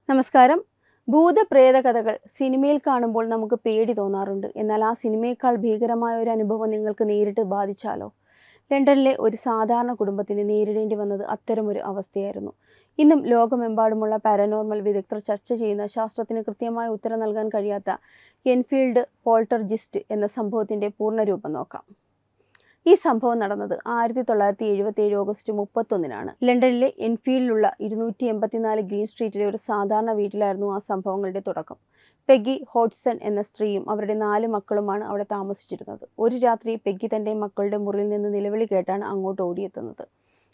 നമസ്കാരം. ഭൂതപ്രേത കഥകൾ സിനിമയിൽ കാണുമ്പോൾ നമുക്ക് പേടി തോന്നാറുണ്ട്. എന്നാൽ ആ സിനിമയേക്കാൾ ഭീകരമായ ഒരു അനുഭവം നിങ്ങൾക്ക് നേരിട്ട് ബാധിച്ചാലോ? ലണ്ടനിലെ ഒരു സാധാരണ കുടുംബത്തിന് നേരിടേണ്ടി വന്നത് അത്തരമൊരു അവസ്ഥയായിരുന്നു. ഇന്നും ലോകമെമ്പാടുമുള്ള പാരനോർമൽ വിദഗ്ധർ ചർച്ച ചെയ്യുന്ന ശാസ്ത്രത്തിന് കൃത്യമായ ഉത്തരം നൽകാൻ കഴിയാത്ത എൻഫീൽഡ് പോൾട്ടർജിസ്റ്റ് എന്ന സംഭവത്തിന്റെ പൂർണ്ണരൂപം നോക്കാം. ഈ സംഭവം നടന്നത് 1977 ഓഗസ്റ്റ് 31-നാണ്. ലണ്ടനിലെ എൻഫീൽഡിലുള്ള 284 ഗ്രീൻ സ്ട്രീറ്റിലെ ഒരു സാധാരണ വീട്ടിലായിരുന്നു ആ സംഭവങ്ങളുടെ തുടക്കം. പെഗ്ഗി ഹോഡ്സൺ എന്ന സ്ത്രീയും അവരുടെ 4 മക്കളുമാണ് അവിടെ താമസിച്ചിരുന്നത്. ഒരു രാത്രി പെഗ്ഗി തൻ്റെ മക്കളുടെ മുറിയിൽ നിന്ന് നിലവിളി കേട്ടാണ് അങ്ങോട്ട് ഓടിയെത്തുന്നത്.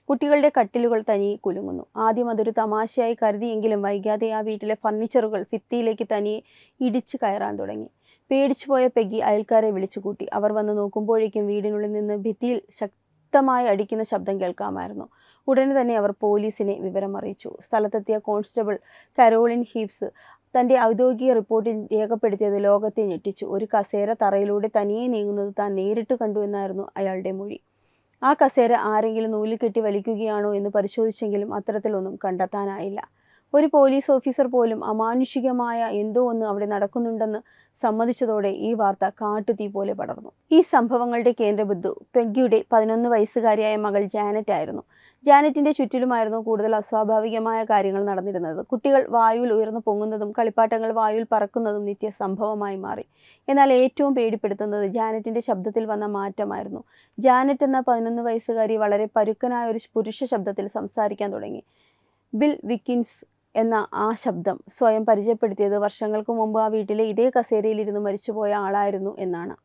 കുട്ടികളുടെ കട്ടിലുകൾ തനിയെ കുലുങ്ങുന്നു. ആദ്യം അതൊരു തമാശയായി കരുതിയെങ്കിലും വൈകാതെ ആ വീട്ടിലെ ഫർണിച്ചറുകൾ ഭിത്തിയിലേക്ക് തനിയെ ഇടിച്ചു കയറാൻ തുടങ്ങി. പേടിച്ചുപോയ പെഗ്ഗി അയൽക്കാരെ വിളിച്ചുകൂട്ടി. അവർ വന്ന് നോക്കുമ്പോഴേക്കും വീടിനുള്ളിൽ നിന്ന് ഭിത്തിയിൽ ശക്തമായി അടിക്കുന്ന ശബ്ദം കേൾക്കാമായിരുന്നു. ഉടനെ തന്നെ അവർ പോലീസിനെ വിവരം അറിയിച്ചു. സ്ഥലത്തെത്തിയ കോൺസ്റ്റബിൾ കരോളിൻ ഹീവ്സ് തൻ്റെ ഔദ്യോഗിക റിപ്പോർട്ടിൽ രേഖപ്പെടുത്തിയത് ലോകത്തെ ഞെട്ടിച്ചു. ഒരു കസേര തറയിലൂടെ തനിയെ നീങ്ങുന്നത് താൻ നേരിട്ട് കണ്ടു എന്നായിരുന്നു അയാളുടെ മൊഴി. ആ കസേര ആരെങ്കിലും നൂലിൽ കെട്ടി വലിക്കുകയാണോ എന്ന് പരിശോധിച്ചെങ്കിലും അത്തരത്തിലൊന്നും കണ്ടെത്താനായില്ല. ഒരു പോലീസ് ഓഫീസർ പോലും അമാനുഷികമായ എന്തോ ഒന്ന് അവിടെ നടക്കുന്നുണ്ടെന്ന് സമ്മതിച്ചതോടെ ഈ വാർത്ത കാട്ടുതീ പോലെ പടർന്നു. ഈ സംഭവങ്ങളുടെ കേന്ദ്രബിന്ദു പെഗ്ഗിയുടെ 11 വയസ്സുകാരിയായ മകൾ ജാനറ്റ് ആയിരുന്നു. ജാനറ്റിന്റെ ചുറ്റിലുമായിരുന്നു കൂടുതൽ അസ്വാഭാവികമായ കാര്യങ്ങൾ നടന്നിരുന്നത്. കുട്ടികൾ വായുവിൽ ഉയർന്നു പൊങ്ങുന്നതും കളിപ്പാട്ടങ്ങൾ വായുവിൽ പറക്കുന്നതും നിത്യ സംഭവമായി മാറി. എന്നാൽ ഏറ്റവും പേടിപ്പെടുത്തുന്നത് ജാനറ്റിന്റെ ശബ്ദത്തിൽ വന്ന മാറ്റമായിരുന്നു. ജാനറ്റ് എന്ന 11 വയസ്സുകാരി വളരെ പരുക്കനായ ഒരു പുരുഷ ശബ്ദത്തിൽ സംസാരിക്കാൻ തുടങ്ങി. ബിൽ വിക്കിൻസ് എന്ന ആ ശബ്ദം സ്വയം പരിചയപ്പെടുത്തിയത് വർഷങ്ങൾക്ക് മുമ്പ് ആ വീട്ടിലെ ഇതേ കസേരയിലിരുന്ന് മരിച്ചുപോയ ആളായിരുന്നു എന്നാണ്.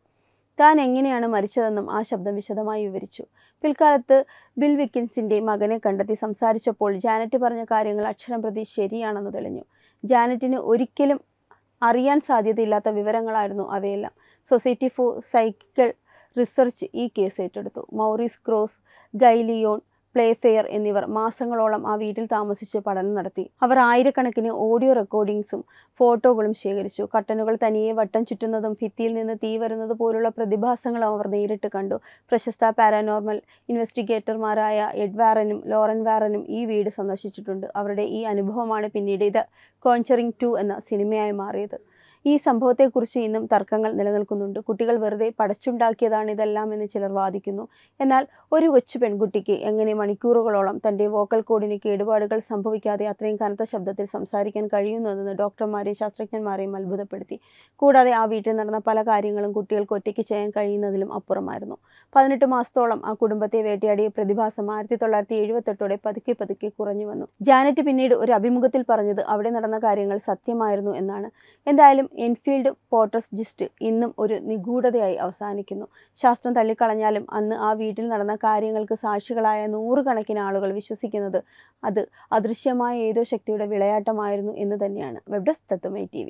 താൻ എങ്ങനെയാണ് മരിച്ചതെന്നും ആ ശബ്ദം വിശദമായി വിവരിച്ചു. പിൽക്കാലത്ത് ബിൽ വിക്കിൻസിന്റെ മകനെ കണ്ടെത്തി സംസാരിച്ചപ്പോൾ ജാനറ്റ് പറഞ്ഞ കാര്യങ്ങൾ അക്ഷരം പ്രതി ശരിയാണെന്ന് തെളിഞ്ഞു. ജാനറ്റിന് ഒരിക്കലും അറിയാൻ സാധ്യതയില്ലാത്ത വിവരങ്ങളായിരുന്നു അവയെല്ലാം. സൊസൈറ്റി ഫോർ സൈക്കിൾ റിസർച്ച് ഈ കേസ് ഏറ്റെടുത്തു. മൗറീസ് ക്രോസ്, ഗൈലിയോൺ പ്ലേഫെയർ എന്നിവർ മാസങ്ങളോളം ആ വീട്ടിൽ താമസിച്ച് പഠനം നടത്തി. അവർ ആയിരക്കണക്കിന് ഓഡിയോ റെക്കോർഡിങ്സും ഫോട്ടോകളും ശേഖരിച്ചു. കർട്ടനുകൾ തനിയെ വട്ടം ചുറ്റുന്നതും ഭിത്തിയിൽ നിന്ന് തീ വരുന്നത് പോലുള്ള പ്രതിഭാസങ്ങളും അവർ നേരിട്ട് കണ്ടു. പ്രശസ്ത പാരാനോർമൽ ഇൻവെസ്റ്റിഗേറ്റർമാരായ എഡ് വാറനും ലോറൻ വാറനും ഈ വീട് സന്ദർശിച്ചിട്ടുണ്ട്. അവരുടെ ഈ അനുഭവമാണ് പിന്നീട് ഇത് കോൺചറിങ് 2 എന്ന സിനിമയായി മാറിയത്. ഈ സംഭവത്തെക്കുറിച്ച് ഇന്നും തർക്കങ്ങൾ നിലനിൽക്കുന്നുണ്ട്. കുട്ടികൾ വെറുതെ പടച്ചുണ്ടാക്കിയതാണ് ഇതെല്ലാം എന്ന് ചിലർ വാദിക്കുന്നു. എന്നാൽ ഒരു കൊച്ചു പെൺകുട്ടിക്ക് എങ്ങനെ മണിക്കൂറുകളോളം തൻ്റെ വോക്കൽ കോഡിന് കേടുപാടുകൾ സംഭവിക്കാതെ അത്രയും കനത്ത ശബ്ദത്തിൽ സംസാരിക്കാൻ കഴിയുന്നതെന്ന് ഡോക്ടർമാരെയും ശാസ്ത്രജ്ഞന്മാരെയും അത്ഭുതപ്പെടുത്തി. കൂടാതെ ആ വീട്ടിൽ നടന്ന പല കാര്യങ്ങളും കുട്ടികൾക്ക് ഒറ്റയ്ക്ക് ചെയ്യാൻ കഴിയുന്നതിലും അപ്പുറമായിരുന്നു. 18 മാസത്തോളം ആ കുടുംബത്തെ വേട്ടയാടിയ പ്രതിഭാസം 1978 പതുക്കെ പതുക്കെ കുറഞ്ഞു വന്നു. ജാനറ്റ് പിന്നീട് ഒരു അഭിമുഖത്തിൽ പറഞ്ഞത് അവിടെ നടന്ന കാര്യങ്ങൾ സത്യമായിരുന്നു എന്നാണ്. എന്തായാലും എൻഫീൽഡ് പോൾട്ടർജിസ്റ്റ് ഇന്നും ഒരു നിഗൂഢതയായി അവസാനിക്കുന്നു. ശാസ്ത്രം തള്ളിക്കളഞ്ഞാലും അന്ന് ആ വീട്ടിൽ നടന്ന കാര്യങ്ങൾക്ക് സാക്ഷികളായ 100 കണക്കിന് ആളുകൾ വിശ്വസിക്കുന്നത് അത് അദൃശ്യമായ ഏതോ ശക്തിയുടെ വിളയാട്ടമായിരുന്നു എന്ന് തന്നെയാണ്. വെബ് ഡെസ്ക് തത്വമൈ TV.